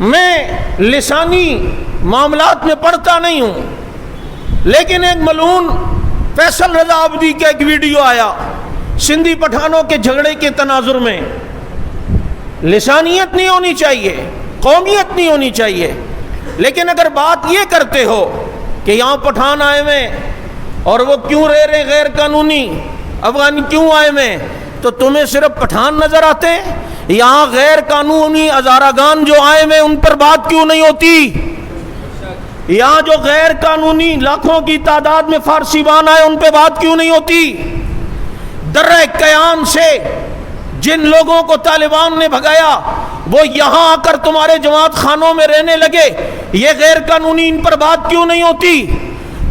میں لسانی معاملات میں پڑھتا نہیں ہوں، لیکن ایک ملعون فیصل رضا عابدی کا ایک ویڈیو آیا سندھی پٹھانوں کے جھگڑے کے تناظر میں۔ لسانیت نہیں ہونی چاہیے، قومیت نہیں ہونی چاہیے، لیکن اگر بات یہ کرتے ہو کہ یہاں پٹھان آئے ہوئے اور وہ کیوں رہ رہے غیر قانونی افغان کیوں آئے ہوئے، تو تمہیں صرف پٹھان نظر آتے ہیں؟ یہاں غیر قانونی ہزارہ گان جو آئے ہوئے ان پر بات کیوں نہیں ہوتی؟ یہاں جو غیر قانونی لاکھوں کی تعداد میں فارسی بان آئے ان پہ بات کیوں نہیں ہوتی؟ درہ قیان سے جن لوگوں کو طالبان نے بھگایا وہ یہاں آ کر تمہارے جماعت خانوں میں رہنے لگے، یہ غیر قانونی، ان پر بات کیوں نہیں ہوتی؟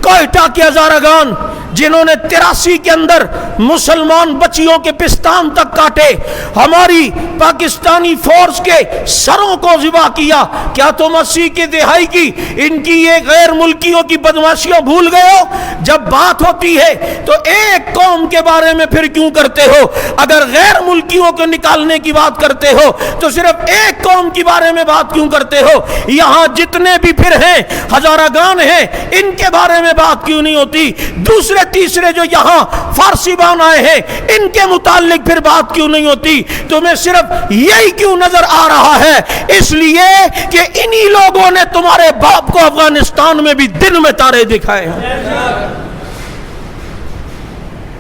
کوئٹہ کے ہزارہ گان جنہوں نے 83 کے اندر مسلمان بچیوں کے پستان تک کاٹے، ہماری پاکستانی فورس کے سروں کو ذبح کیا، کیا تم 80 کی دہائی کی ان کی یہ غیر ملکیوں کی بدماشیوں بھول گئے ہو؟ جب بات ہوتی ہے تو ایک قوم کے بارے میں پھر کیوں کرتے ہو؟ اگر غیر ملکیوں کو نکالنے کی بات کرتے ہو تو صرف ایک قوم کے بارے میں بات کیوں کرتے ہو؟ یہاں جتنے بھی پھر ہیں ہزارہ گان ہیں ان کے بارے میں بات کیوں نہیں ہوتی؟ دوسرے تیسرے جو یہاں فارسی بان آئے ہیں ان کے متعلق پھر بات کیوں نہیں ہوتی؟ تمہیں صرف یہی کیوں نظر آ رہا ہے؟ اس لیے کہ انہی لوگوں نے تمہارے باپ کو افغانستان میں بھی دن میں تارے دکھائے ہیں۔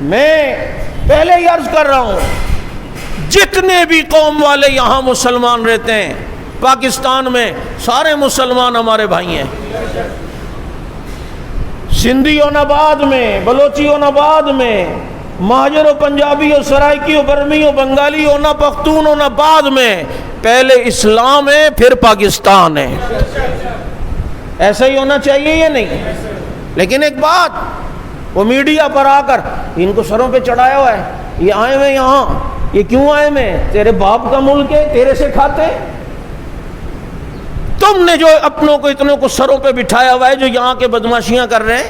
میں پہلے ہی عرض کر رہا ہوں، جتنے بھی قوم والے یہاں مسلمان رہتے ہیں پاکستان میں، سارے مسلمان ہمارے بھائی ہیں۔ سندھی و نباد میں، بلوچی و نباد میں، مہاجر و پنجابی و سرائکی و برمی و بنگالی و نہ پختون و نباد میں، پہلے اسلام ہے پھر پاکستان ہے۔ ایسا ہی ہونا چاہیے یا نہیں؟ لیکن ایک بات، وہ میڈیا پر آ کر ان کو سروں پہ چڑھایا ہوا ہے، یہ آئے ہوئے یہاں، یہ کیوں آئے ہوئے؟ تیرے باپ کا ملک ہے، تیرے سے کھاتے؟ تم نے جو اپنوں کو اتنوں کو سروں پہ بٹھایا ہوا ہے جو یہاں کے بدماشیاں کر رہے ہیں،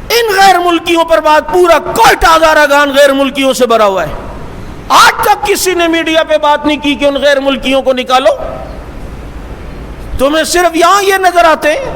ان غیر ملکیوں پر بات، پورا کوئٹہ ہزارہ گان غیر ملکیوں سے بھرا ہوا ہے۔ آج تک کسی نے میڈیا پہ بات نہیں کی کہ ان غیر ملکیوں کو نکالو۔ تمہیں صرف یہاں یہ نظر آتے ہیں